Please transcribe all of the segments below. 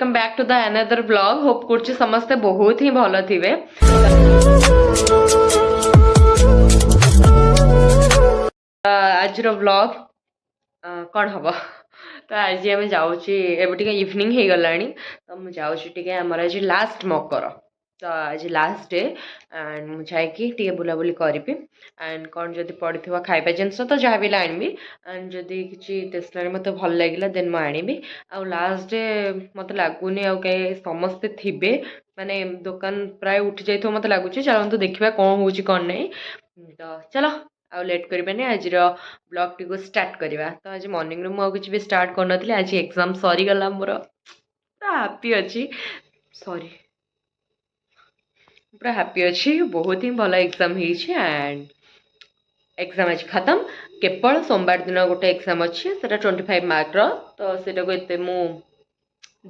Welcome back to the another blog. Hope करछि समस्ते बहुत ही भल थिबे। आज रो ब्लॉग कौन हम तो आज आम जाऊँगी एवं इवनिंग हो गलानी तो मुझे जाऊँगी आमर आज लास्ट मकर तो आज लास्ट डे एंड मुझे बुलाबुली करी एंड कौन जदि पड़ी खाଇବା जिनस तो जहाँ भी आनबी एंड जदि किसी स्टेशनरी मत भल लगे देन मुझे आनबी आउ लास्ट डे मत लगुनि आउ कहीं समस्ते थे माने दुकान प्राय उठी जाइए मत लगुच चलते देखा कौन हो कौन नहीं तो चलो आउ लेट करबानी आज ब्लॉग टी को स्टार्ट करवा। तो आज मॉर्निंग में मुझे भी स्टार्ट कर नी आज एग्जाम सरीगला मोर पूरा हैप्पी अच्छी सॉरी पूरा हैप्पी अच्छी बहुत ही भल एग्जाम एंड एग्जाम आज खत्म केवल सोमवार दिन गोटे एग्जाम अच्छी 25 मार्क तो सेटा को एते मु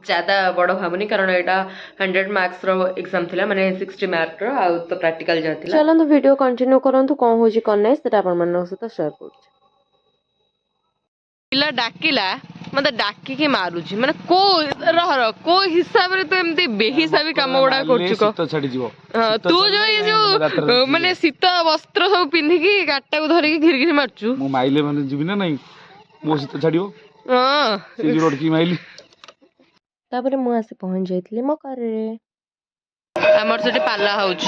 ज़्यादा बड़ भावनी कारण यहाँ 100 मार्क्स रो एग्जाम थिला माने 60 मार्क रो आ तो प्रैक्टिकल जा थिला। चलो वीडियो कंटिन्यू करंतु कोन होजी कोन नै सेटा अपन मन सहित शेयर कर पिला डाकिला मते डाकी के मारुची माने को रह को हिसाब रे तो एमती बेहिसाबी काम गुडा करछु को शीत छाडी जीवो तू जो ये जो माने शीत वस्त्र सब पिंधी की गाटा को धरि के घिरघिर मारछु मो माइले माने जीवी ना नहीं मो शीत छाडीओ हां से रोड की माइली तापर मु आसी पहुंच जाइतली मकर रे हमर सेठी पाला होउछ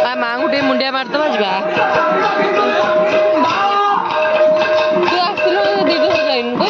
आ मां गुटे मुंडिया मार दबा जिबा तू आसलो दीदी घर जाइन को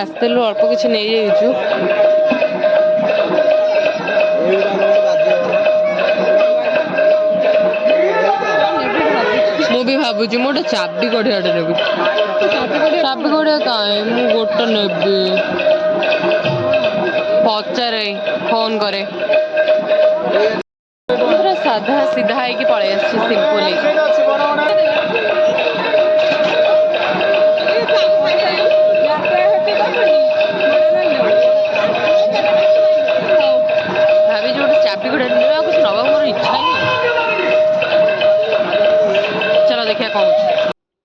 आसलु अल्प किसी नहीं मुझे भावुँ मोटे चाबी कड़िया नेबी चाबी कड़िया कहीं मुझे गोटे नेबी पचारे फोन करे पूरा साधा सीधा है पलि आस सिंपल भाभी जो चाबी गुड़ा कुछ नवा मोर इच्छा चलो देखिए कौन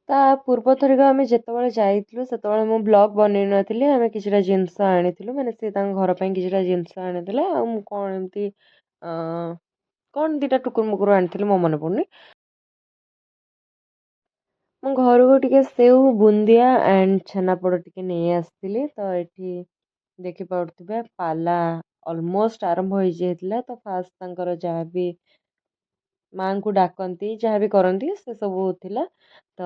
ता पूर्व थरिक आम जिते जाइलु से ब्लॉग बन नी आम कि जिनस आनी मैंने सी घर पर कि जिनस आनी कौन एमती कौन दीटा टुकुर मुकुर आनी मो मन पड़नी मो घर को टिके सेव बुंदिया एंड छेनापोड़ टिके नहीं आसती तो ये देखी पारे पाला ऑलमोस्ट आरंभ हो जाता तो फास्ट तांकर जहाँ भी माँ को डाकती जहाँ भी करती से सब थिला तो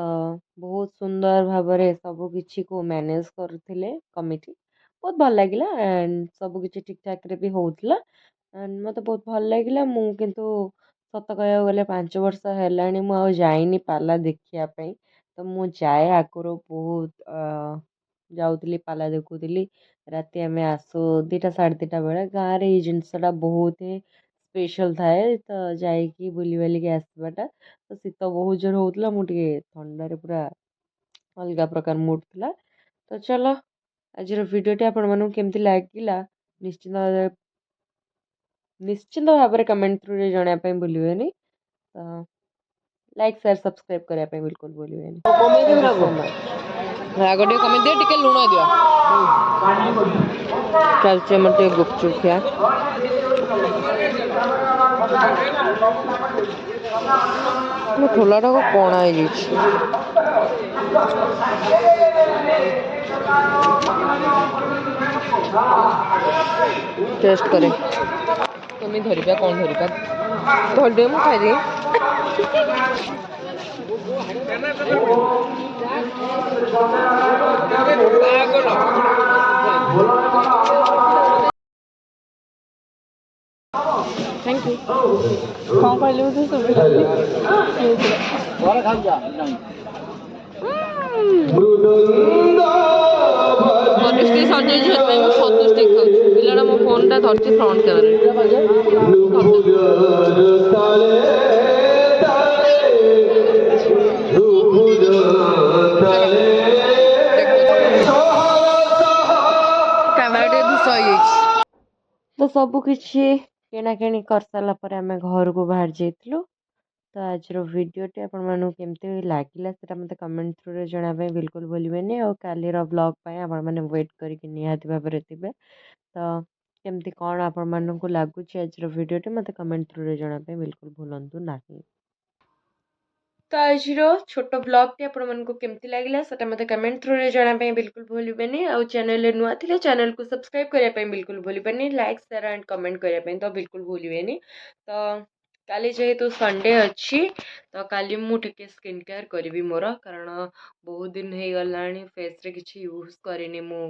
बहुत सुंदर भाव सब किसी को मैनेज करते कमिटी बहुत भल लगे एंड सब किसी ठीक ठाक रे भी होता एंड मत बहुत भल लगे मु किंतु सत कह गले 5 वर्ष है मुझे जाइनी पाला देखापी तो मु जाए आगर बहुत जाऊली पाला देखुली राति आम आसू 2टा 2:30 बेले गाँव में ये जिनसटा बहुत ही स्पेशल थाए तो जाइकी बुली बालिकी आसवाटा तो शीत बहुत जोर होता मुझे थंडारे पूरा अलग प्रकार मूड था तो चलो आज भिडियोटी आपण केमती लगिला निश्चिंत भाव में कमेंट थ्रू जानापी भूलें तो लाइक शेयर सब्सक्राइब करने बिल्कुल भूलें राग टे कमी दिए टे लुण दियो चलचे मत गुपचुप खिया मो ठोलाटा को कणा टेस्ट करे तुम धरिपा कौन धरिपा धर दे मुझे खाई थैंक यू कौन कहले मुझे सब ହେଇଛି ସେଥିପାଇଁ ମୁଁ ଛତୁ ଷ୍ଟିକ୍ ଖାଉଛି। ପିଲାଟା ମୋ ଫୋନ୍ଟା ଧରିଛି ଫ୍ରଣ୍ଟ କ୍ୟାମେରା ଟିକେ ଧୂସ ହେଇଯାଇଛି। ତ ସବୁ କିଛି କିଣାକିଣି କରିସାରିଲା ପରେ ଆମେ ଘରକୁ ବାହାରି ଯାଇଥିଲୁ। ତ ଆଜିର ଭିଡ଼ିଓଟି ଆପଣମାନଙ୍କୁ କେମିତି ଲାଗିଲା ସେଇଟା ମୋତେ କମେଣ୍ଟ ଥ୍ରୁରେ ଜଣାଇବା ପାଇଁ ବିଲକୁଲ ଭୁଲିବେନି। ଆଉ କାଲିର ବ୍ଲଗ୍ ପାଇଁ ଆପଣମାନେ ୱେଟ୍ କରିକି ନିହାତି ଭାବରେ ଥିବେ। ତ କେମିତି କ'ଣ ଆପଣମାନଙ୍କୁ ଲାଗୁଛି ଆଜିର ଭିଡ଼ିଓଟି ମୋତେ କମେଣ୍ଟ ଥ୍ରୁରେ ଜଣାଇବା ପାଇଁ ବିଲକୁଲ ଭୁଲନ୍ତୁ ନାହିଁ। ତ ଆଜିର ଛୋଟ ବ୍ଲଗ୍ଟି ଆପଣମାନଙ୍କୁ କେମିତି ଲାଗିଲା ସେଟା ମୋତେ କମେଣ୍ଟ ଥ୍ରୁରେ ଜଣାଇବା ପାଇଁ ବିଲକୁଲ ଭୁଲିବେନି। ଆଉ ଚ୍ୟାନେଲରେ ନୂଆ ଥିଲେ ଚ୍ୟାନେଲକୁ ସବସ୍କ୍ରାଇବ୍ କରିବା ପାଇଁ ବିଲକୁଲ ଭୁଲିବେନି। ଲାଇକ୍ ସେୟାର ଆଣ୍ଡ କମେଣ୍ଟ କରିବା ପାଇଁ ତ ବିଲକୁଲ ଭୁଲିବେନି। ତ କାଲି ଯେହେତୁ ସଣ୍ଡେ ଅଛି ତ କାଲି ମୁଁ ଟିକେ ସ୍କିନ୍ କେୟାର କରିବି ମୋର, କାରଣ ବହୁତ ଦିନ ହେଇଗଲାଣି ଫେସ୍ରେ କିଛି ୟୁଜ୍ କରିନି ମୁଁ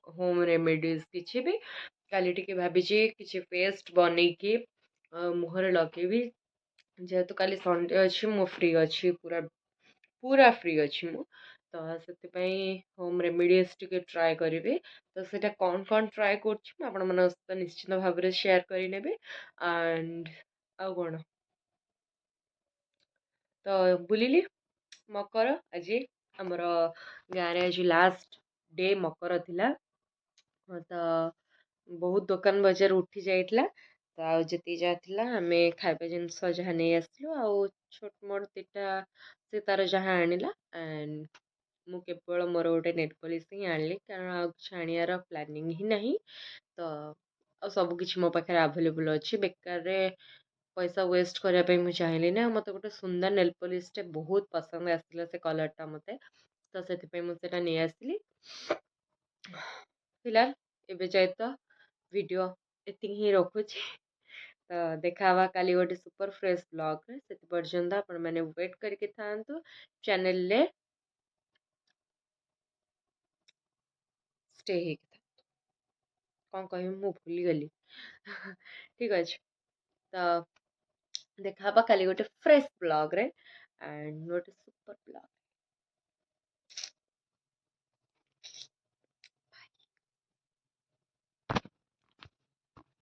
ହୋମ୍ ରେମେଡ଼ିଜ୍ କିଛି ବି। କାଲି ଟିକେ ଭାବିଛି କିଛି ପେଷ୍ଟ ବନେଇକି ମୁହଁରେ ଲଗେଇବି। ଯେହେତୁ କାଲି ସଣ୍ଡେ ଅଛି ମୁଁ ଫ୍ରି ଅଛି, ପୁରା ଫ୍ରି ଅଛି ମୁଁ। ତ ସେଥିପାଇଁ ହୋମ୍ ରେମିଡ଼ିଜ୍ ଟିକେ ଟ୍ରାଏ କରିବି। ତ ସେଇଟା କ'ଣ ଟ୍ରାଏ କରୁଛି ମୁଁ ଆପଣମାନଙ୍କ ସହିତ ନିଶ୍ଚିତ ଭାବରେ ସେୟାର କରିନେବି। ଆଣ୍ଡ ଆଉ କ'ଣ ତ ବୁଲିଲି ମକର ଆଜି ଆମର ଗାଁରେ ଆଜି ଲାଷ୍ଟ ଡେ ମକର ଥିଲା। ତ ବହୁତ ଦୋକାନ ବଜାର ଉଠି ଯାଇଥିଲା। ତ ଆଉ ଯେତିକି ଯାହା ଥିଲା ଆମେ ଖାଇବା ଜିନିଷ ଯାହା ନେଇ ଆସିଥିଲୁ, ଆଉ ଛୋଟ ମୋଟ ଦିଟା ସେ ତାର ଯାହା ଆଣିଲା। ଆଣ୍ଡ ମୁଁ କେବଳ ମୋର ଗୋଟେ ନେଲ୍ ପଲିସ୍ ହିଁ ଆଣିଲି, କାରଣ ଆଉ କିଛି ଆଣିବାର ପ୍ଲାନିଂ ହିଁ ନାହିଁ। ତ ଆଉ ସବୁ କିଛି ମୋ ପାଖରେ ଆଭେଲେବୁଲ୍ ଅଛି। ବେକାରରେ ପଇସା ୱେଷ୍ଟ କରିବା ପାଇଁ ମୁଁ ଚାହିଁଲିନି। ଆଉ ମୋତେ ଗୋଟେ ସୁନ୍ଦର ନେଲ୍ ପଲିସ୍ଟେ ବହୁତ ପସନ୍ଦ ଆସିଥିଲା ସେ କଲର୍ଟା ମୋତେ। ତ ସେଥିପାଇଁ ମୁଁ ସେଇଟା ନେଇ ଆସିଥିଲି। ଫିଲହାଲ ଏବେ ଯାଏ ତ ଭିଡ଼ିଓ ଏତିକି ହିଁ ରଖୁଛି। ତ ଦେଖା ହେବା କାଲି ଗୋଟେ ସୁପର ଫ୍ରେଶ୍ ବ୍ଲଗ୍ରେ। ସେଥି ପର୍ଯ୍ୟନ୍ତ ଆପଣମାନେ ୱେଟ୍ କରିକି ଥାଆନ୍ତୁ ଚ୍ୟାନେଲରେ ଷ୍ଟେ ହେଇକି ଥାଆନ୍ତୁ। କ'ଣ କହିବି ମୁଁ ଭୁଲିଗଲି। ଠିକ୍ ଅଛି, ତ ଦେଖା ହେବା କାଲି ଗୋଟେ ଫ୍ରେଶ୍ ବ୍ଲଗ୍ରେ ଆଣ୍ଡ ଗୋଟେ ସୁପର ବ୍ଲଗ୍।